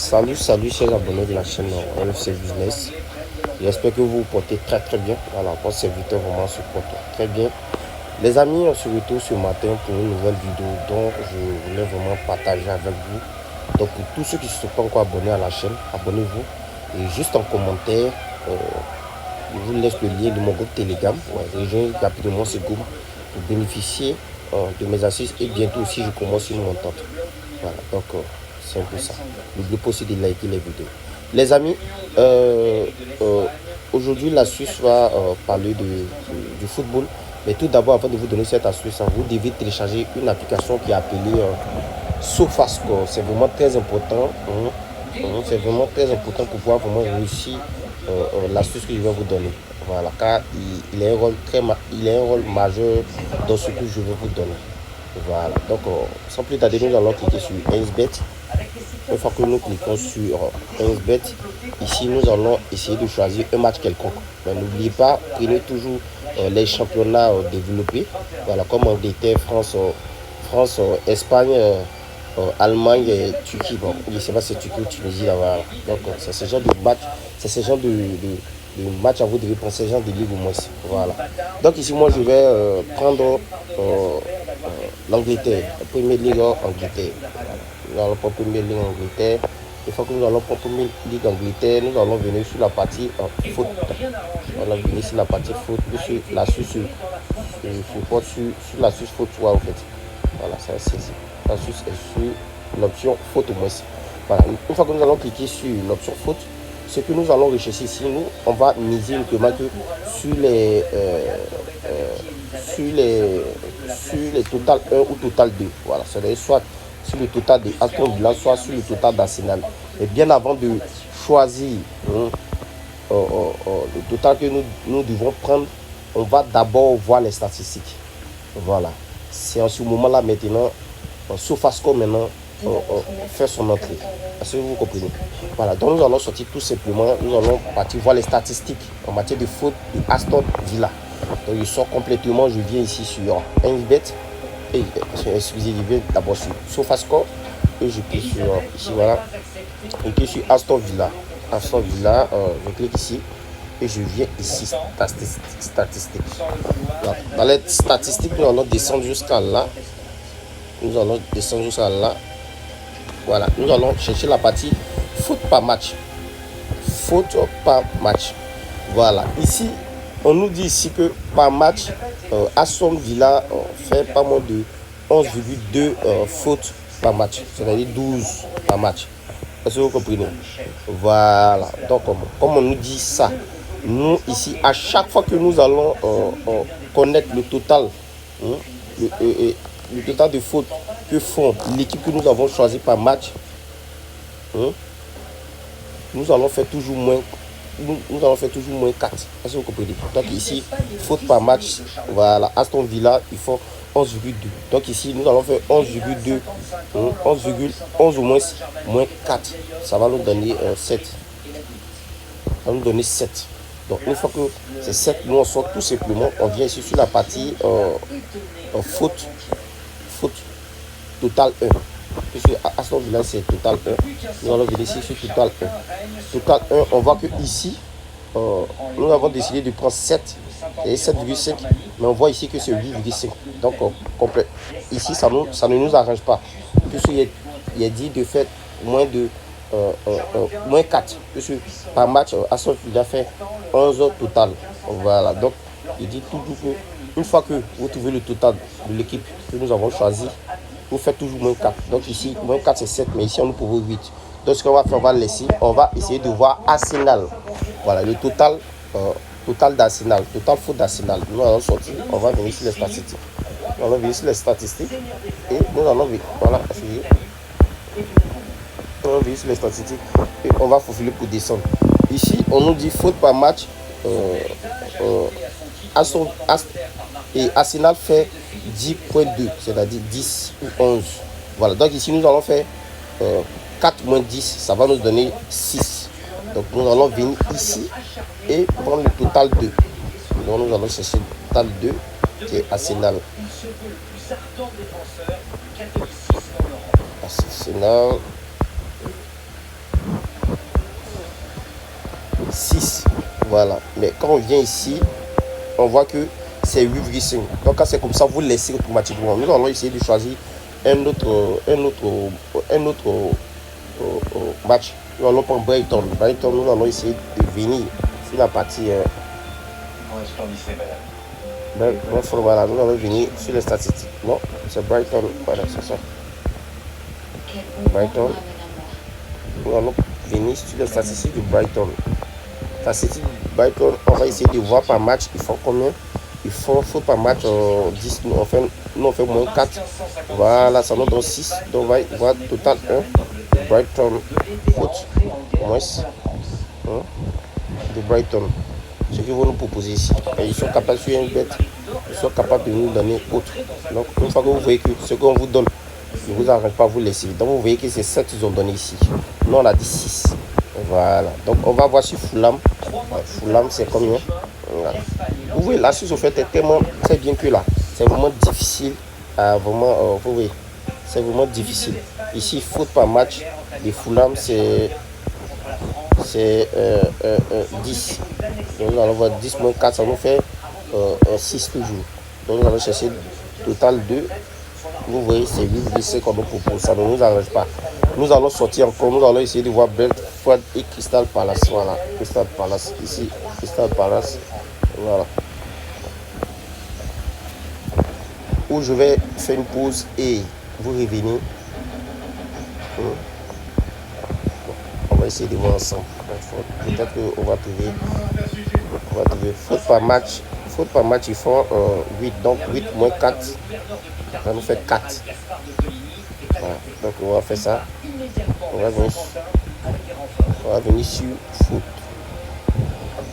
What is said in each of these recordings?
Salut, salut chers abonnés de la chaîne LFC Business. J'espère que vous vous portez très très bien. Voilà, votre serviteur vraiment se porte très bien. Les amis, on se retrouve ce matin pour une nouvelle vidéo dont je voulais vraiment partager avec vous. Donc pour tous ceux qui ne sont pas encore abonnés à la chaîne, abonnez-vous. Et juste en commentaire, je vous laisse le lien de mon groupe Telegram. Rejoignez rapidement ce groupe pour bénéficier de mes astuces et bientôt aussi je commence une montante. Voilà, donc c'est un peu ça. N'oubliez pas aussi de liker les vidéos. Les amis, aujourd'hui l'astuce va parler du football. Mais tout d'abord, avant de vous donner cette astuce, vous devez télécharger une application qui est appelée SofaScore. C'est vraiment très important. C'est vraiment très important pour pouvoir vraiment réussir l'astuce que je vais vous donner. Voilà, car il a un rôle majeur dans ce que je vais vous donner. Voilà, donc sans plus tarder, nous allons cliquer sur 1xBet. Une fois que nous cliquons sur 1xBet, ici nous allons essayer de choisir un match quelconque. N'oubliez pas, prenez toujours les championnats développés, voilà, comme Angleterre, France, Espagne, Allemagne et Turquie. Bon, je ne sais pas si c'est Turquie ou Tunisie là. Voilà. Donc c'est ce genre de match, c'est ce genre de match à vous devez penser, ce genre de ligue au moins. Voilà. Donc ici moi je vais prendre l'Angleterre, la première ligue Angleterre. Voilà. Nous allons prendre première ligue Angleterre. Une fois que nous allons prendre première ligue Angleterre, nous allons venir sur la partie foot. On va venir sur la partie foot, sur la suite sur la suite foot, en fait. Voilà, ça c'est la suite est sur l'option foot au moins. Voilà. Une fois que nous allons cliquer sur l'option foot, ce que nous allons rechercher ici, nous, on va miser uniquement que sur les total 1 ou total 2. Voilà, c'est-à-dire soit sur le total de Aston Villa, soit sur le total d'Arsenal. Et bien avant de choisir le total que nous devons prendre, on va d'abord voir les statistiques. Voilà, c'est en ce moment-là maintenant, SofaScore maintenant fait son entrée. Est-ce que vous comprenez? Voilà, donc nous allons sortir tout simplement, nous allons partir voir les statistiques en matière de foot de Aston Villa. Donc je sors complètement, je viens ici sur 1xBet et excusez, je viens d'abord sur SofaScore et je clique sur ici, voilà, je clique sur Aston Villa. Je clique ici et je viens ici statistiques. Dans les statistiques, nous allons descendre jusqu'à là. Voilà, nous allons chercher la partie foot par match. Voilà, ici on nous dit ici que par match Aston Villa fait pas moins de 11,2 fautes par match, c'est-à-dire 12 par match. Est-ce que vous comprenez? Voilà, donc comme on nous dit ça, nous ici à chaque fois que nous allons connaître le total, le total de fautes que font l'équipe que nous avons choisi par match, nous allons faire toujours moins. Nous allons faire toujours moins 4. Est-ce que vous comprenez? Donc ici, faute par match, voilà, Aston Villa, il faut 11,2. Donc ici, nous allons faire 11,2, 11 ou moins 4. Ça va nous donner 7. Ça va nous donner 7. Donc une fois que c'est 7, nous on sort tout simplement, on vient ici sur la partie faute total 1. Puisque Aston Villa c'est total 1, nous allons venir ici sur total 1. Total 1, on voit que ici, nous avons décidé de prendre 7 et 7,5, mais on voit ici que c'est 8,5. Donc, complet. Ici, ça ne nous arrange pas. Puisqu'il est dit de faire moins 4. Puisque par match, Aston Villa fait 11 total. Voilà, donc il dit toujours que une fois que vous trouvez le total de l'équipe que nous avons choisi, vous faites toujours moins 4. Donc ici, moins 4 c'est 7, mais ici on nous propose 8. Donc ce qu'on va faire, on va laisser, on va essayer de voir Arsenal. Voilà, le total d'Arsenal, total faute d'Arsenal. Nous allons sortir, on va venir sur les statistiques. Nous allons venir sur les statistiques et nous allons venir, voilà, on va venir sur les statistiques et on va faufiler pour descendre. Ici, on nous dit faute par match. Et Arsenal fait 10,2, c'est-à-dire 10 ou 11. Voilà, donc ici nous allons faire 4 moins 10, ça va nous donner 6. Donc nous allons venir ici et prendre le total 2. Donc nous allons chercher le total 2 qui est Arsenal. Arsenal. 6. Voilà. Mais quand on vient ici, on voit que c'est 8,5. Donc quand c'est comme ça, vous laissez automatiquement. Nous allons essayer de choisir un autre match. Nous allons prendre Brighton. Brighton, nous allons essayer de venir sur la partie. Voilà, nous allons venir sur les statistiques. Non, c'est Brighton. Voilà, c'est ça. Brighton. Nous allons venir sur les statistiques de Brighton. Statistiques de Brighton, on va essayer de voir par match. Ils font combien? Il faut par match 10. Nous on fait moins 4. Voilà, ça nous donne 6. Donc on va voir total 1. Brighton foot. Moins. De Brighton. Ce qu'ils vont nous proposer ici. Et ils sont capables de suivre une bête. Ils sont capables de nous donner autre. Donc une fois que vous voyez que ce qu'on vous donne ne vous arrange pas, vous laissez. Donc vous voyez que c'est 7 qu'ils ont donné ici. Nous on a dit 6. Voilà. Donc on va voir sur Fulham. Fulham c'est combien? Voilà. Vous voyez là, sur ce fait est tellement très bien que là. C'est vraiment difficile. Vraiment, vous voyez. C'est vraiment difficile. Ici, faute par match de Fulham, c'est 10. Donc nous allons voir 10 moins 4, ça nous fait 6 toujours. Donc nous allons chercher total 2. Vous voyez, c'est 8,5 qu'on nous propose. Ça ne nous arrange pas. Nous allons sortir encore. Nous allons essayer de voir Brentford et Crystal Palace. Voilà, Crystal Palace. Ici, Crystal Palace. Voilà. Où je vais faire une pause et vous revenir. On va essayer de voir ensemble. Peut-être qu'on va trouver. Faute par match. Faute par match, ils font 8. Donc 8 moins 4. Ça nous fait 4. Voilà. Donc on va faire ça. On va venir sur foot.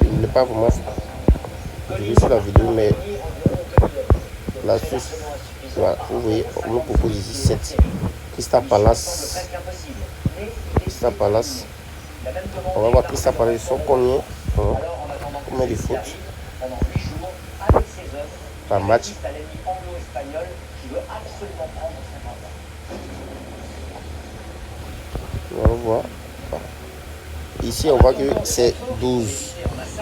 Je ne l'ai pas vraiment vu sur la vidéo, mais la source. Voilà, vous voyez, on nous propose ici 7. Crystal Palace. Crystal Palace. On va voir Crystal Palace. Ils sont combien? Combien de foot par match? On va voir. Ici, on voit que c'est 12.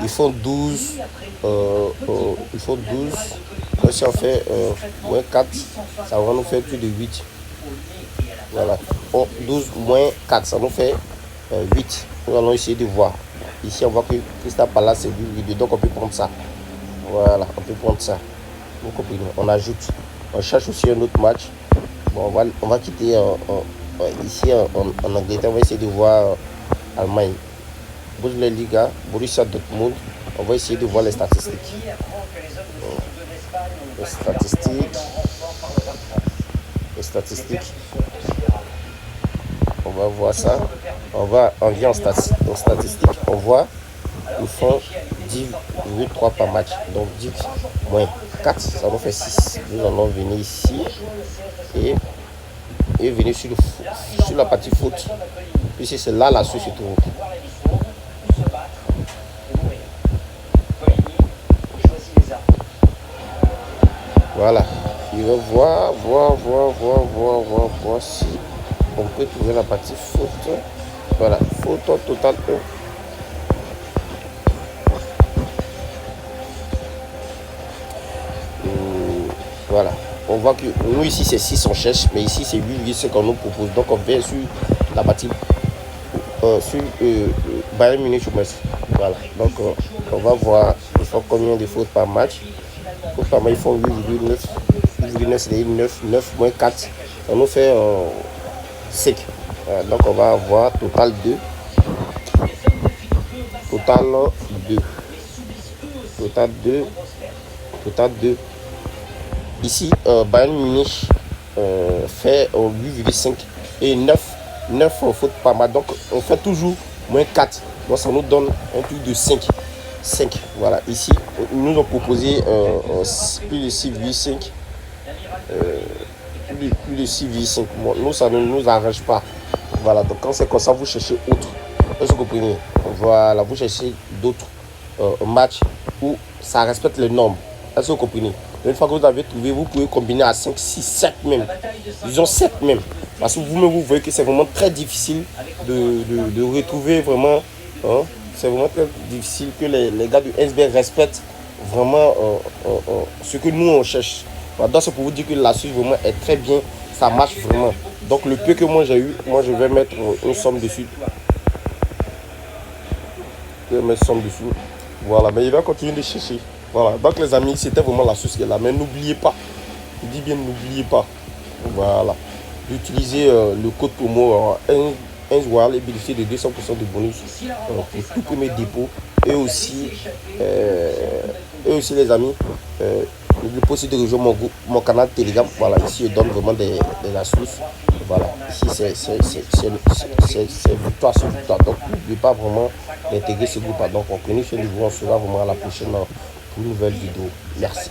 Ils font 12. Ils font 12. Donc, si on fait moins 4, ça va nous faire plus de 8. Voilà. 12 moins 4, ça nous fait 8. Nous allons essayer de voir. Ici, on voit que Crystal Palace, c'est 8. Donc, on peut prendre ça. Voilà, on peut prendre ça. Vous comprenez? On ajoute. On cherche aussi un autre match. Bon, on va quitter ici en Angleterre. On va essayer de voir Allemagne. Bundesliga, Borussia Dortmund. On va essayer de voir les statistiques. Les statistiques. On va voir ça. On vient en statistique. On voit ils font 10,3 par match. Donc 10 moins 4, ça nous fait 6. Nous allons venir ici et venir sur la partie foot. Puisque c'est là la suite se trouve. Voilà. Il va voir si on peut trouver la partie foot. Voilà. Foot total 1. Voilà. On voit que nous ici c'est 6 on cherche, mais ici c'est 8,5 qu'on nous propose. Donc on vient sur la partie sur Bayern Munich. Voilà. Donc on va voir ils font combien de fautes par match. Fautes par match ils font 8,9. 8,9 c'est 9 moins 4. Ça nous fait 5. Donc on va avoir total 2. Total 2. Ici, Bayern Munich fait 8,5 et 9 fautes par match. Donc, on fait toujours moins 4. Donc, ça nous donne un truc de 5. Voilà. Ici, ils nous ont proposé plus de 6,5. Plus de 6,5. Bon, nous, ça ne nous arrange pas. Voilà. Donc, quand c'est comme ça, vous cherchez autre. Est-ce que vous comprenez? Voilà. Vous cherchez d'autres matchs où ça respecte les normes. Est-ce que vous comprenez? Une fois que vous avez trouvé, vous pouvez combiner à 5, 6, 7 même. Disons 7 même. Parce que vous-même, vous voyez que c'est vraiment très difficile de retrouver vraiment c'est vraiment très difficile que les gars du SB respectent vraiment ce que nous on cherche. Voilà, donc c'est pour vous dire que l'astuce vraiment est très bien, ça marche vraiment. Donc le peu que moi j'ai eu, moi je vais mettre une somme dessus. Je vais mettre somme dessus. Voilà, mais il va continuer de chercher. Voilà, donc les amis, c'était vraiment l'astuce qui est là. Mais n'oubliez pas, je dis bien n'oubliez pas. Voilà, d'utiliser le code promo 1 Royal et bénéficier de 200% de bonus pour tout premier dépôt. Et aussi les amis, n'oubliez pas aussi de rejoindre mon canal Telegram. Voilà, ici je donne vraiment des astuces. Voilà, ici c'est victoire sur victoire. Donc n'oubliez pas vraiment d'intégrer ce groupe. Donc on connaît ce niveau, on sera vraiment à la prochaine pour une nouvelle vidéo. Merci.